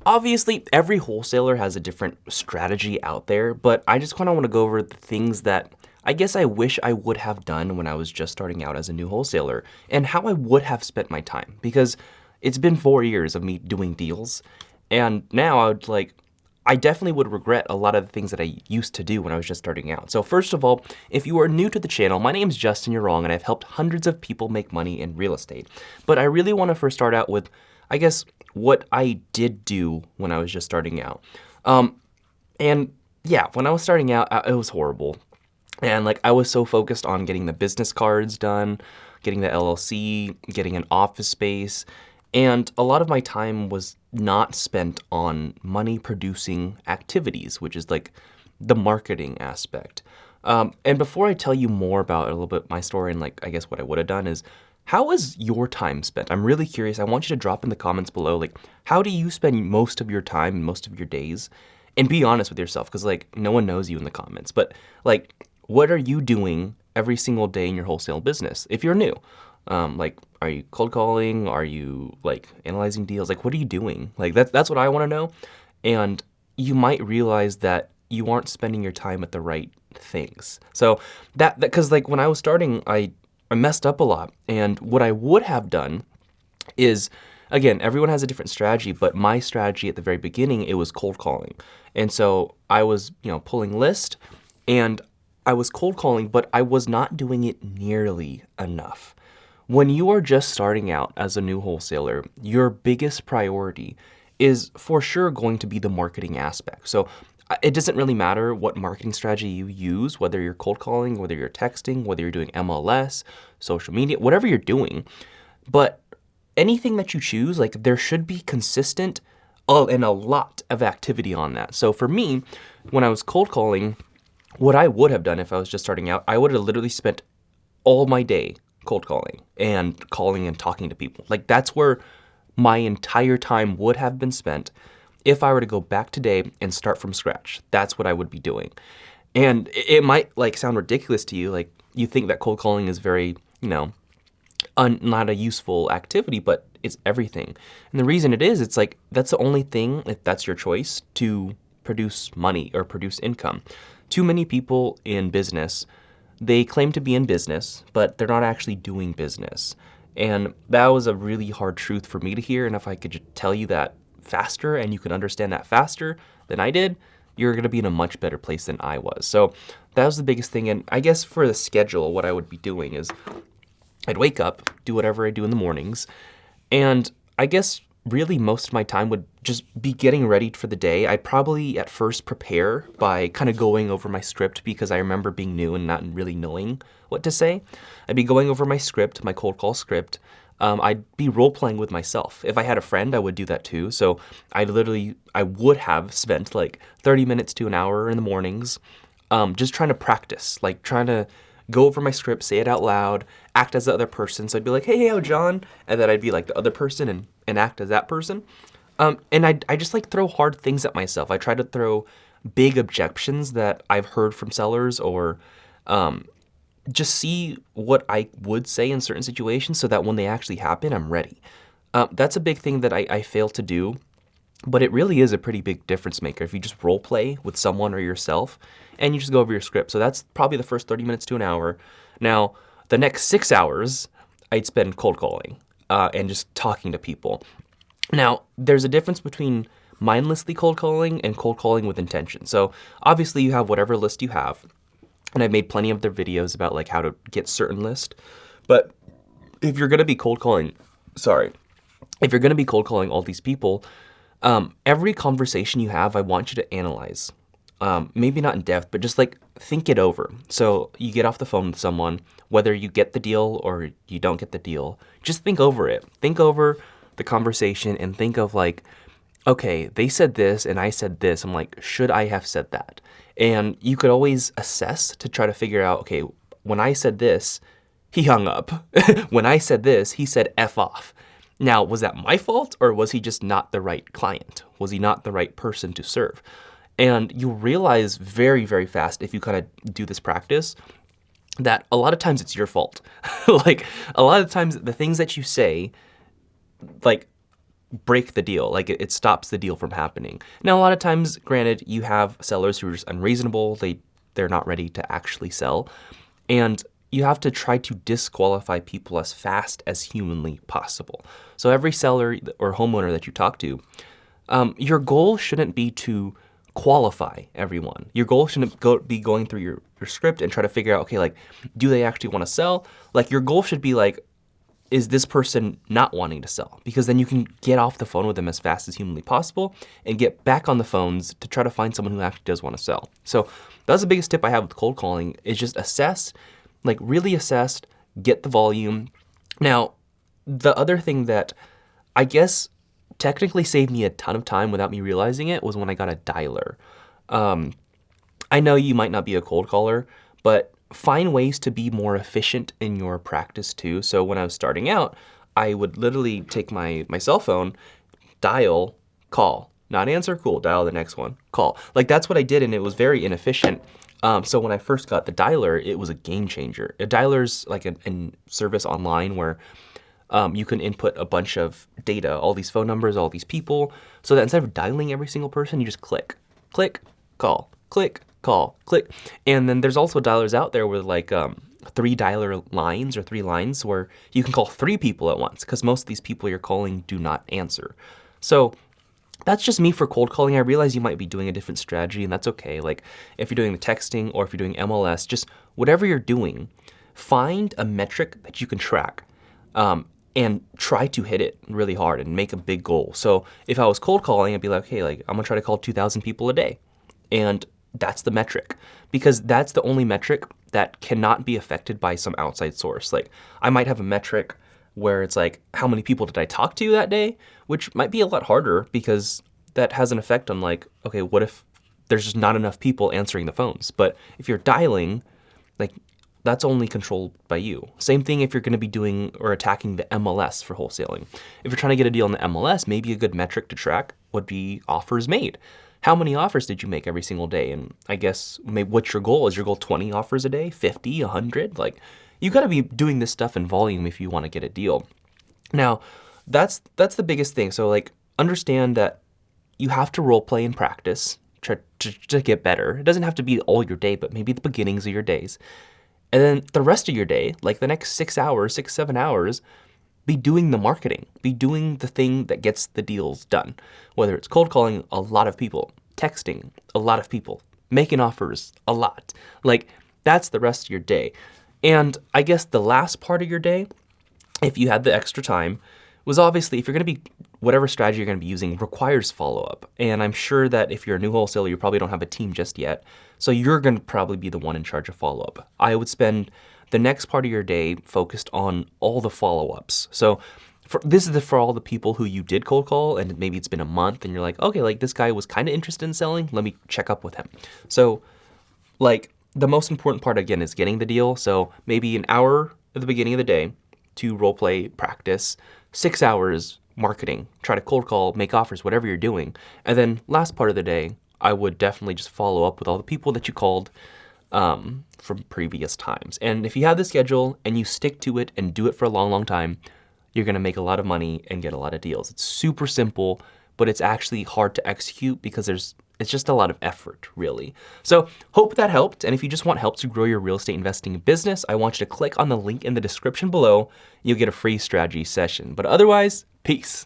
Obviously, every wholesaler has a different strategy out there, but I just kind of want to go over the things that I guess I wish I would have done when I was just starting out as a new wholesaler and how I would have spent my time because it's been 4 years of me doing deals. And now I definitely would regret a lot of the things that I used to do when I was just starting out. So first of all, if you are new to the channel, my name's Justin You're and I've helped hundreds of people make money in real estate. But I really want to first start out with, I guess, what I did do when I was just starting out. And yeah, when I was starting out, it was horrible. And I was so focused on getting the business cards done, getting the LLC, getting an office space, and a lot of my time was not spent on money producing activities, which is the marketing aspect. And before I tell you more about a little bit my story and I guess what I would have done is, how was your time spent? I'm really curious. I want you to drop in the comments below, how do you spend most of your time and most of your days? And be honest with yourself, because no one knows you in the comments. But what are you doing every single day in your wholesale business if you're new? Are you cold calling? Are you analyzing deals? What are you doing? That's what I want to know. And you might realize that you aren't spending your time at the right things. So because when I was starting, I messed up a lot. And what I would have done is, again, everyone has a different strategy, but my strategy at the very beginning, it was cold calling. And so I was, pulling list and I was cold calling, but I was not doing it nearly enough. When you are just starting out as a new wholesaler, your biggest priority is for sure going to be the marketing aspect. So it doesn't really matter what marketing strategy you use, whether you're cold calling, whether you're texting, whether you're doing MLS, social media, whatever you're doing. But anything that you choose, there should be consistent and a lot of activity on that. So for me, when I was cold calling, what I would have done if I was just starting out, I would have literally spent all my day cold calling and talking to people. That's where my entire time would have been spent if I were to go back today and start from scratch. That's what I would be doing. And it might sound ridiculous to you. You think that cold calling is very, not a useful activity, but it's everything. And the reason it is, it's that's the only thing, if that's your choice, to produce money or produce income. Too many people in business, they claim to be in business, but they're not actually doing business. And that was a really hard truth for me to hear. And if I could just tell you that faster and you could understand that faster than I did, you're going to be in a much better place than I was. So that was the biggest thing. And I guess for the schedule, what I would be doing is I'd wake up, do whatever I do in the mornings, and I guess really most of my time would just be getting ready for the day. I'd probably at first prepare by kind of going over my script because I remember being new and not really knowing what to say. I'd be going over my script, my cold call script. I'd be role-playing with myself. If I had a friend, I would do that too. So I would have spent 30 minutes to an hour in the mornings just trying to practice, trying to go over my script, say it out loud, act as the other person. So I'd be like, hey, John. And then I'd be the other person and act as that person. And I just throw hard things at myself. I try to throw big objections that I've heard from sellers or just see what I would say in certain situations so that when they actually happen, I'm ready. That's a big thing that I fail to do, but it really is a pretty big difference maker if you just role play with someone or yourself and you just go over your script. So that's probably the first 30 minutes to an hour. Now, the next 6 hours, I'd spend cold calling and just talking to people. Now, there's a difference between mindlessly cold calling and cold calling with intention. So obviously you have whatever list you have. And I've made plenty of their videos about how to get certain list. But if you're going to be cold calling all these people, every conversation you have, I want you to analyze. Maybe not in depth, but just think it over. So you get off the phone with someone, whether you get the deal or you don't get the deal, just think over it. Think over the conversation and think of okay, they said this and I said this. I'm should I have said that? And you could always assess to try to figure out, okay, when I said this, he hung up. When I said this, he said F off. Now, was that my fault or was he just not the right client? Was he not the right person to serve? And you realize very, very fast if you kind of do this practice that a lot of times it's your fault. A lot of times the things that you say, break the deal. Like it stops the deal from happening. Now, a lot of times, granted, you have sellers who are just unreasonable. They're not ready to actually sell. And you have to try to disqualify people as fast as humanly possible. So every seller or homeowner that you talk to, your goal shouldn't be to qualify everyone. Your goal shouldn't be going through your script and try to figure out, okay, like, do they actually want to sell? Like, your goal should be like, is this person not wanting to sell? Because then you can get off the phone with them as fast as humanly possible and get back on the phones to try to find someone who actually does want to sell. So that's the biggest tip I have with cold calling, is just assess, like really assess, get the volume. Now, the other thing that I guess technically saved me a ton of time without me realizing it was when I got a dialer. I know you might not be a cold caller, but find ways to be more efficient in your practice too. So when I was starting out, I would literally take my cell phone, dial, call, not answer, cool, dial the next one, call. Like that's what I did, and it was very inefficient. So when I first got the dialer, it was a game changer. A dialer's like a service online where you can input a bunch of data, all these phone numbers, all these people, so that instead of dialing every single person, you just click, call, call, click. And then there's also dialers out there with like 3 dialer lines or 3 lines where you can call 3 people at once, because most of these people you're calling do not answer. So that's just me for cold calling. I realize you might be doing a different strategy, and that's okay. Like if you're doing the texting or if you're doing MLS, just whatever you're doing, find a metric that you can track. And try to hit it really hard and make a big goal. So if I was cold calling, I'd be like, hey, like I'm gonna try to call 2,000 people a day. And that's the metric, because that's the only metric that cannot be affected by some outside source. Like I might have a metric where it's like, how many people did I talk to that day? Which might be a lot harder because that has an effect on like, okay, what if there's just not enough people answering the phones? But if you're dialing, like that's only controlled by you. Same thing if you're going to be doing or attacking the MLS for wholesaling. If you're trying to get a deal on the MLS, maybe a good metric to track would be offers made. How many offers did you make every single day? And I guess maybe what's your goal? Is your goal 20 offers a day, 50, 100? Like you got to be doing this stuff in volume if you want to get a deal. Now, that's the biggest thing. So like understand that you have to role play and practice to get better. It doesn't have to be all your day, but maybe the beginnings of your days. And then the rest of your day, like the next 6 hours, 6, 7 hours, be doing the marketing, be doing the thing that gets the deals done. Whether it's cold calling a lot of people, texting a lot of people, making offers a lot. Like that's the rest of your day. And I guess the last part of your day, if you had the extra time, was obviously if you're going to be, whatever strategy you're going to be using requires follow-up. And I'm sure that if you're a new wholesaler, you probably don't have a team just yet. So you're going to probably be the one in charge of follow-up. I would spend the next part of your day focused on all the follow-ups. So this is for all the people who you did cold call and maybe it's been a month and you're like, okay, like this guy was kind of interested in selling. Let me check up with him. So like the most important part again is getting the deal. So maybe an hour at the beginning of the day to role play, practice, 6 hours marketing, try to cold call, make offers, whatever you're doing. And then last part of the day, I would definitely just follow up with all the people that you called from previous times. And if you have the schedule and you stick to it and do it for a long, long time, you're going to make a lot of money and get a lot of deals. It's super simple, but it's actually hard to execute because it's just a lot of effort, really. So hope that helped. And if you just want help to grow your real estate investing business, I want you to click on the link in the description below. You'll get a free strategy session. But otherwise, peace.